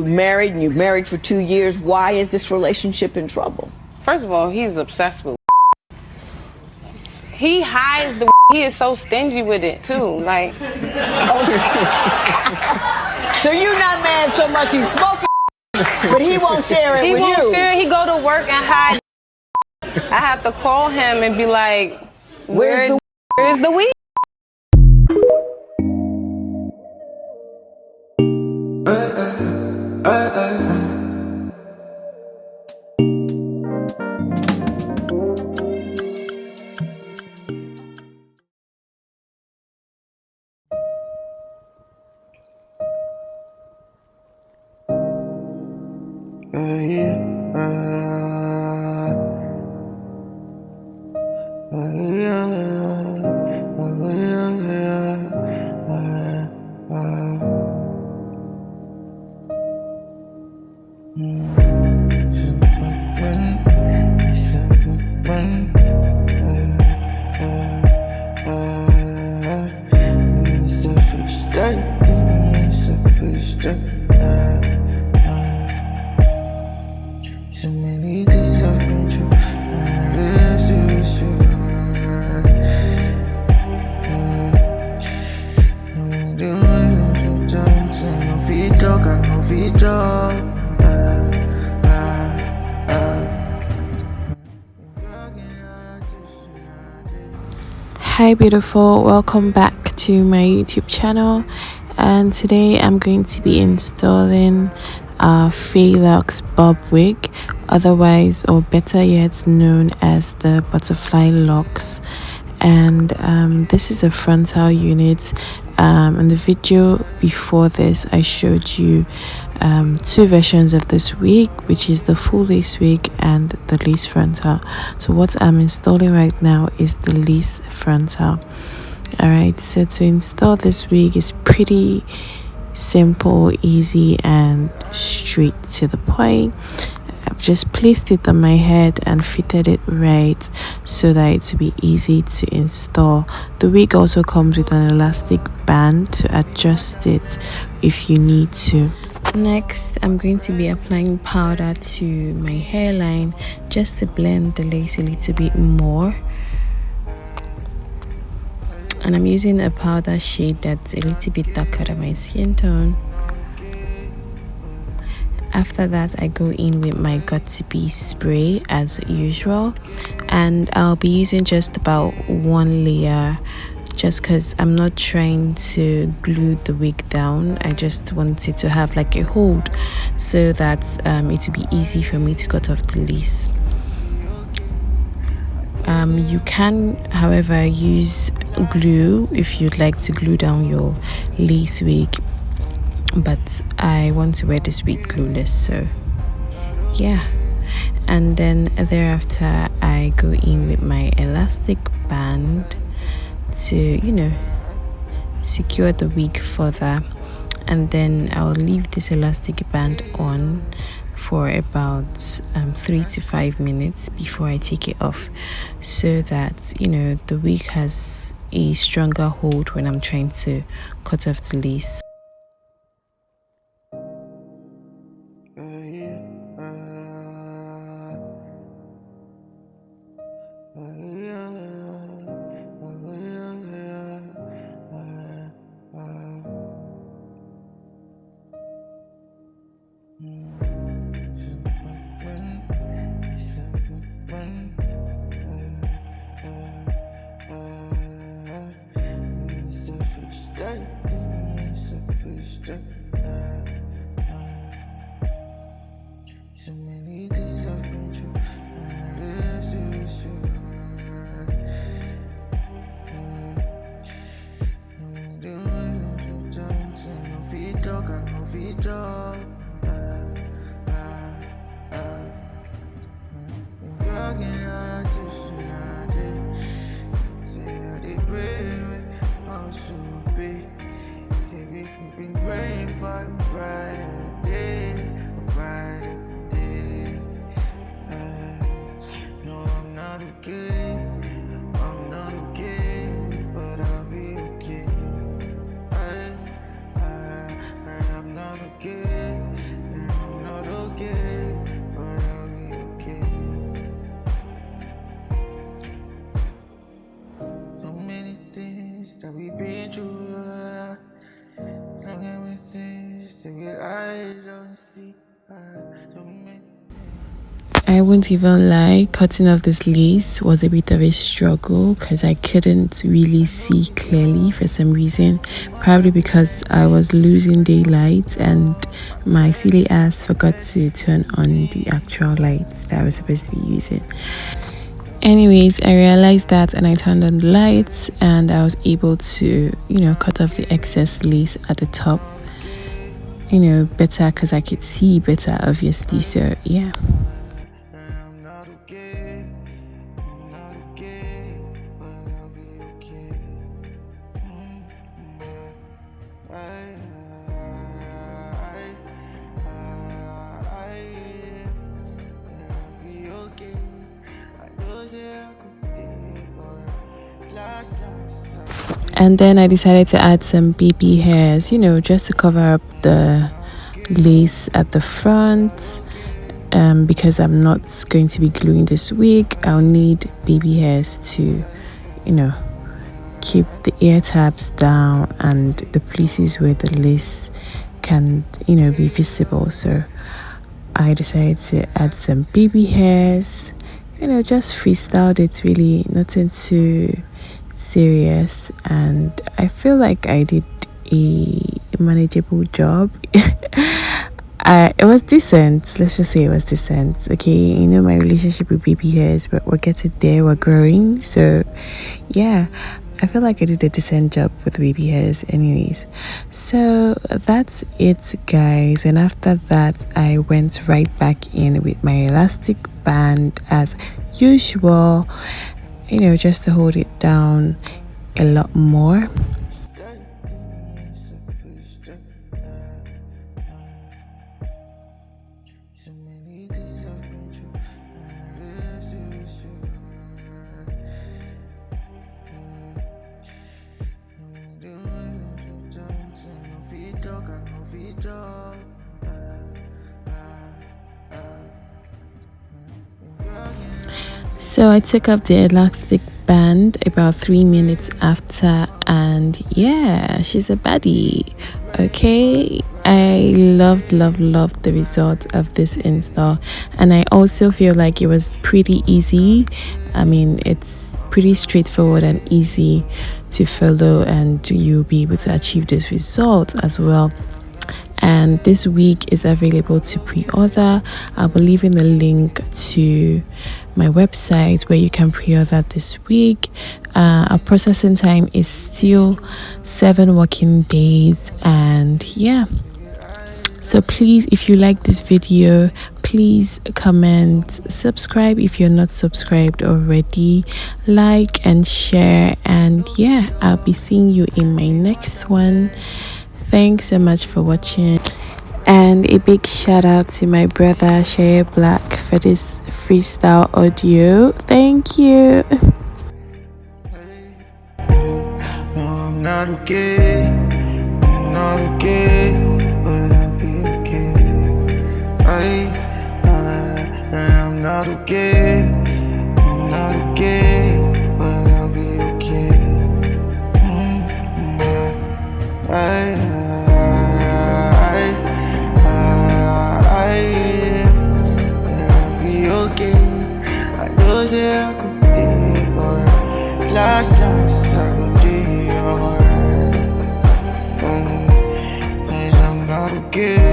Married and you've married for 2 years. Why is this relationship in trouble? First of all, he's obsessed with. He hides the. He is so stingy with it too. Like. So you're not mad so much he's smoking, but he won't share it with you. He won't share it. He go to work and hide. I have to call him and be like, "Where's the weed?" Hi beautiful, welcome back to my YouTube channel, and today I'm going to be installing Locs bob wig, otherwise or better yet known as the ButterflyLocs. And this is a frontal unit. In the video before this I showed you two versions of this wig, which is the full lace wig and the lace frontal. So what I'm installing right now is the lace frontal. Alright, so to install this wig is pretty simple, easy and straight to the point. I've just placed it on my head and fitted it right so that it will be easy to install. The wig also comes with an elastic band to adjust it if you need to. Next, I'm going to be applying powder to my hairline just to blend the lace a little bit more. And I'm using a powder shade that's a little bit darker than my skin tone. After that, I go in with my Got2b spray as usual, and I'll be using just about one layer just because I'm not trying to glue the wig down. I just wanted to have like a hold so that it will be easy for me to cut off the lace. You can, however, use glue if you'd like to glue down your lace wig, but I want to wear this wig glueless, so yeah. And then thereafter I go in with my elastic band to secure the wig further, and then I'll leave this elastic band on for about 3 to 5 minutes before I take it off, so that the wig has a stronger hold when I'm trying to cut off the lace. So many things I've been through, I won't even lie, cutting off this lace was a bit of a struggle because I couldn't really see clearly for some reason, probably because I was losing daylight and my silly ass forgot to turn on the actual lights that I was supposed to be using. Anyways, I realized that and I turned on the lights and I was able to, cut off the excess lace at the top, better because I could see better, obviously. So yeah. And then I decided to add some baby hairs, just to cover up the lace at the front. Because I'm not going to be gluing this wig, I'll need baby hairs to, keep the ear tabs down and the places where the lace can, be visible. So I decided to add some baby hairs, just freestyled it, really nothing too serious, and I feel like I did a manageable job. It was decent, let's just say it was decent. Okay, my relationship with baby hairs, but we're getting there, we're growing. So yeah, I feel like I did a decent job with baby hairs anyways. So that's it, guys, and after that I went right back in with my elastic band as usual, just to hold it down a lot more. So I took up the elastic band about 3 minutes after, and yeah, she's a baddie. Okay, I love the result of this install, and I also feel like it was pretty easy. I mean, it's pretty straightforward and easy to follow, and you'll be able to achieve this result as well. And this wig is available to pre-order. I'll be leaving the link to my website where you can pre-order this wig. Our processing time is still 7 working days, and yeah. So please, if you like this video, please comment, subscribe if you're not subscribed already, like and share, and yeah, I'll be seeing you in my next one. Thanks so much for watching, and a big shout out to my brother Shea Black for this freestyle audio. Thank you. No, I'm not okay. I'm not okay, but I'll be okay. I'm not okay. I'm not okay, but I'll be okay. Last I could be alright. I'm not okay.